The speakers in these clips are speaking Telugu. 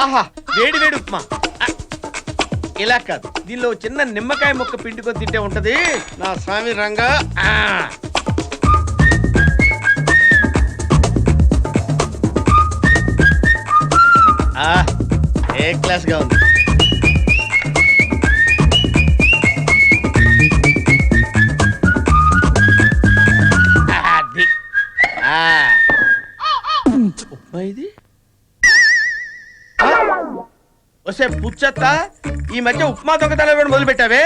ఆహా వేడి వేడి ఉప్మా. ఇలా కాదు, దీనిలో చిన్న నిమ్మకాయ ముక్క పిండుకొని తింటే ఉంటది నా స్వామి రంగా. ఏ క్లాస్ గా ఉంది. ఉప్మా ఇది వస్తే పుచ్చత్త, ఈ మధ్య ఉప్మా దొంగతనం మొదలు పెట్టావే,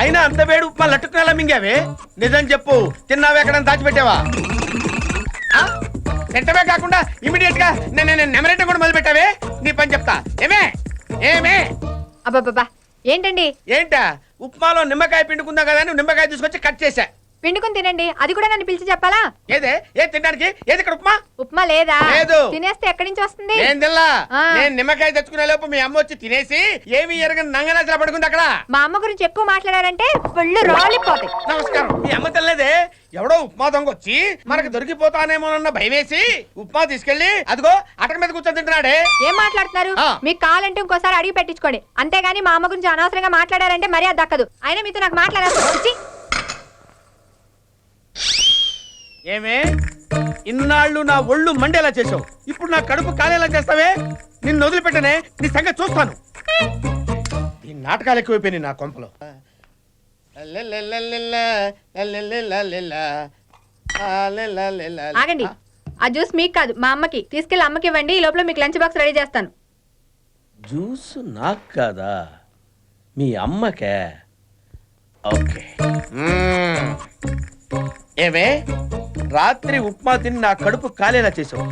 అయినా అంత వేడి ఉప్మా లట్టుకునేలా మింగావే. నిజం చెప్పు, తిన్నావే ఎక్కడ దాచిపెట్టావా? తింటమే కాకుండా ఇమీడియట్ గా నెమరేటం కూడా మొదలు పెట్టావే. నీ పని చెప్తా. ఏమే ఏమే అబ్బాబ్బా ఏంటండి? ఏంటా ఉప్మాలో నిమ్మకాయ పిండుకుందాం కదా అని నిమ్మకాయ తీసుకొచ్చి కట్ చేశా. పిండుకుని తినండి, అది కూడా నన్ను పిలిచి చెప్పాలా? ఏదే ఏది తినడానికి? ఏది ఇక్కడ ఉప్మా? ఉప్మా లేదా? లేదు. తినేస్తే ఎక్కడి నుంచి వస్తుంది? నేను తినలా. నేను నిమ్మకాయ తెచ్చుకునే లోపు మీ అమ్మ వచ్చి తినేసి ఏమి ఎరగని నంగనాచలా పడుకుంది అక్కడ. మా అమ్మ గురించి ఎక్కువ మాట్లాడారంటే పళ్ళు రాలిపోతాయి. నమస్కారం. మీ అమ్మ తినలేదే, ఎవడో ఉప్మా దొంగ వచ్చి మనకు దొరికిపోతానేమోనన్న భయమేసి ఉప్మా తీసుకెళ్లి అదిగో అటక మీద కూర్చొని తింటున్నాడే. ఏం మాట్లాడుతున్నారు? మీకు కావాలంటే ఇంకోసారి అడిగి పెట్టించుకోండి, అంతేగాని మా అమ్మ గురించి అనవసరంగా మాట్లాడారంటే మరీ అది దక్కదు. అయినా మీతో నాకు మాట్లాడాలి. ఏమే ఇన్నాళ్ళు నా ఒళ్ళు మండేలా చేసావు, ఇప్పుడు నా కడుపు కాలేలా చేస్తావే? నిన్ను వదిలిపెట్టనే, నీ సంగతి చూస్తాను. ఈ నాటకాలు ఎక్కువైపోయినాయి నా కొంపలో. ఆగండి, ఆ జ్యూస్ మీకు కాదు మా అమ్మకి. తీసుకెళ్ళి అమ్మకి ఇవ్వండి, ఈ లోపల మీకు లంచ్ బాక్స్ రెడీ చేస్తాను. జ్యూస్ నాకు కాదా, మీ అమ్మకే? ఓకే. ఏమే రాత్రి ఉప్మా తిని నా కడుపు కాలేలా చేసావు,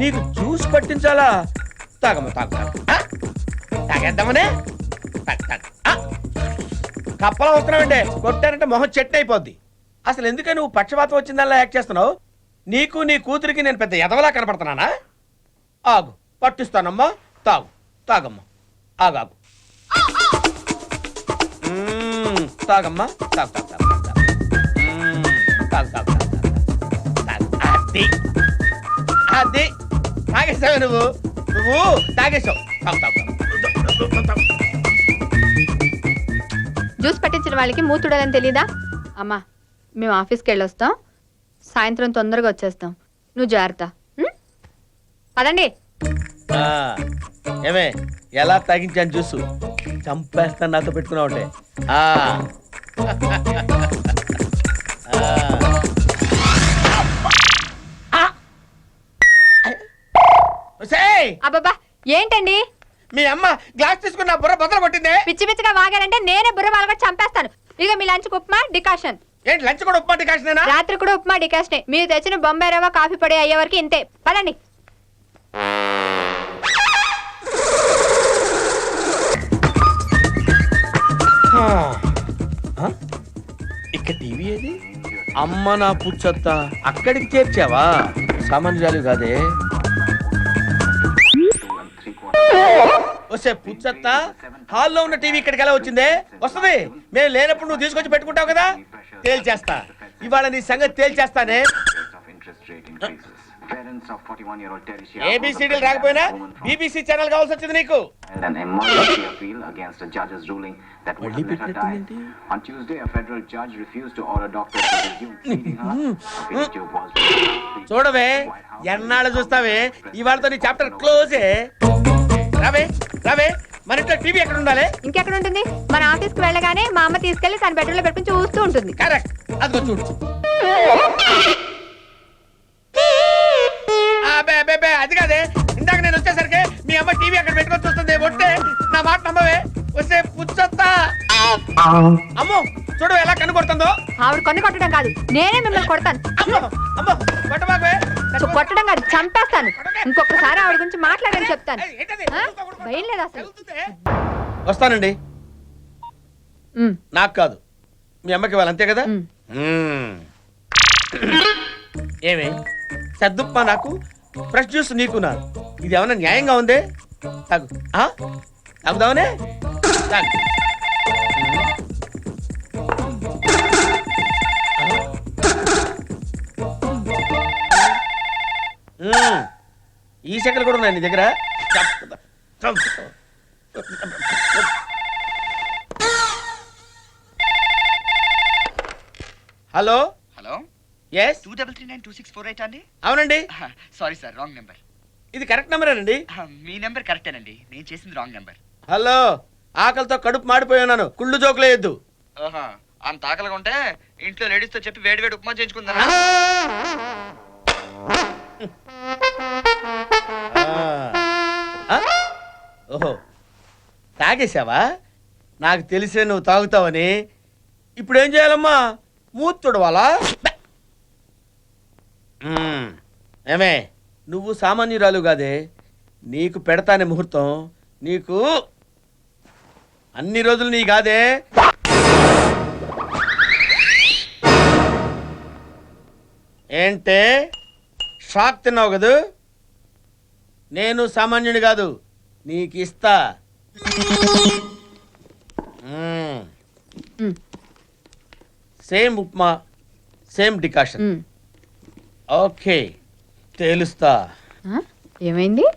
నీకు జ్యూస్ పట్టించాలా? తాగమ్మ తాగేద్దామనే. కప్పలా వస్తున్నావంటే కొట్టారంటే మొహం చెట్టు అయిపోద్ది. అసలు ఎందుకని నువ్వు పక్షపాతం వచ్చిందల్లా యాక్ట్ చేస్తున్నావు? నీకు నీ కూతురికి నేను పెద్ద ఎదవలా కనపడుతున్నానా? ఆగు, పట్టిస్తానమ్మా. తాగు, తాగమ్మా. ఆగాగు. తాగమ్మా, తాగు తాగు తాగు తాగు. అది అది తాగేసావు నువ్వు తాగేసావు. జ్యూస్ పట్టించిన వాళ్ళకి మూతుడని తెలీదా? అమ్మా మేము ఆఫీస్కి వెళ్ళొస్తాం, సాయంత్రం తొందరగా వచ్చేస్తాం. నువ్వు జాగ్రత్త. పదండి. ఏమే ఎలా తాగించాను జ్యూసు? చంపేస్తాను నాతో పెట్టుకున్నావు అంటే. అబ్బబ్బా ఏంటండి? మీ అమ్మ గ్లాస్ తీసుకుని నా బుర్ర బద్దలు కొట్టిందే. పిచ్చి పిచ్చిగా వాగారంటే నేనే బుర్ర వాళ్ళగా చంపేస్తాను. ఇక మీ లంచ్ ఉప్మా డికాషన్. ఏంటి లంచ్ కూడా ఉప్మా డికాషన్? రాత్రి కూడా ఉప్మా డికాషనే. మీరు తెచ్చిన బొంబాయి రవ్వ కాఫీ పొడి అయ్యే వరకు ఇంతే. పదండి. ఇక టీవీ ఏది? అమ్మ నా పుచ్చత్త, అక్కడికి చేర్చావా? సామాన్యురాలు కాదే. వస్తే పుచ్చత్త, హాల్లో ఉన్న టీవీ ఇక్కడికి ఎలా వచ్చిందే? వస్తుంది. మేము లేనప్పుడు నువ్వు తీసుకొచ్చి పెట్టుకుంటావు కదా, తేల్చేస్తా. ఇవాళ నీ సంగతి తేల్చేస్తానే. ఏబిసిడీలు రాకపోయినా బీబీసీ ఛానల్ కావాల్సి వచ్చింది నీకు. చూడవే, ఎన్నాళ్ళు చూస్తావే, ఇవాళతో నీ చాప్టర్ క్లోజే. రావే రావే, మన ఇంట్లో టీవీ ఎక్కడ ఉండాలి? ఇంకెక్కడ ఉంటుంది? మన ఆఫీస్కి వెళ్ళగానే మా అమ్మ తీసుకెళ్లి తన బెడ్రూమ్ లో పెట్టుకుని చూస్తూ ఉంటుంది. కరెక్ట్, అదిగో చూడు. అది కాదే, ఇందాక నేను వచ్చేసరికి మీ అమ్మ టీవీ అక్కడ పెట్టుకొని చూస్తుంది. ఒట్టే నా మాట నమ్మవే. వస్తే పుచ్చొత్తా. అమ్మో చూడు ఎలా కన్ను కొడుతుందో. ఆవిడ కన్ను కొట్టడం కాదు, నేనే మిమ్మల్ని కొడతాను. కొట్టడం కాదు, చంపేస్తాను. ఇంకొకసారి ఆవిడ గురించి మాట్లాడని చెప్తాను. భయం లేదు అసలు. వస్తానండి. నాకు కాదు, మీ అమ్మకి వాళ్ళు, అంతే కదా? ఏమే సద్దుప్ప నాకు, ఫ్రెష్ జ్యూస్ నీకు నా, ఇది ఏమన్నా న్యాయంగా ఉందే? తాగు. తాగుదామనే. తాగు. ఈ సెకలు కూడా ఉన్నాయి నీ దగ్గర. హలో హలో ఎస్ 23392648 అండి అవునండి సారీ సార్ రాంగ్ నెంబర్ ఇది కరెక్ట్ నెంబరేనండి మీ నెంబర్ కరెక్టేనండి నేను చేసింది రాంగ్ నెంబర్ హలో ఆకలితో కడుపు మాడిపోయి ఉన్నాను కుళ్ళు జోకులేయద్దు అంత ఆకలిగా ఉంటే ఇంట్లో లేడీస్ తో చెప్పి వేడి వేడి ఉప్మా చేయించుకుందారా ఓహో తాగేశావా నాకు తెలిసే నువ్వు తాగుతావని ఇప్పుడు ఏం చేయాలమ్మా మూతుడవాలా ఏమే నువ్వు సామాన్యురాలు కాదే నీకు పెడతానే ముహూర్తం నీకు అన్ని రోజులు నీ కాదే ఏంటే షాక్ తిన్నావు కదూ నేను సామాన్యుని కాదు నీకు ఇస్తా same upma same decoction okay తేలుస్తా ఏమైంది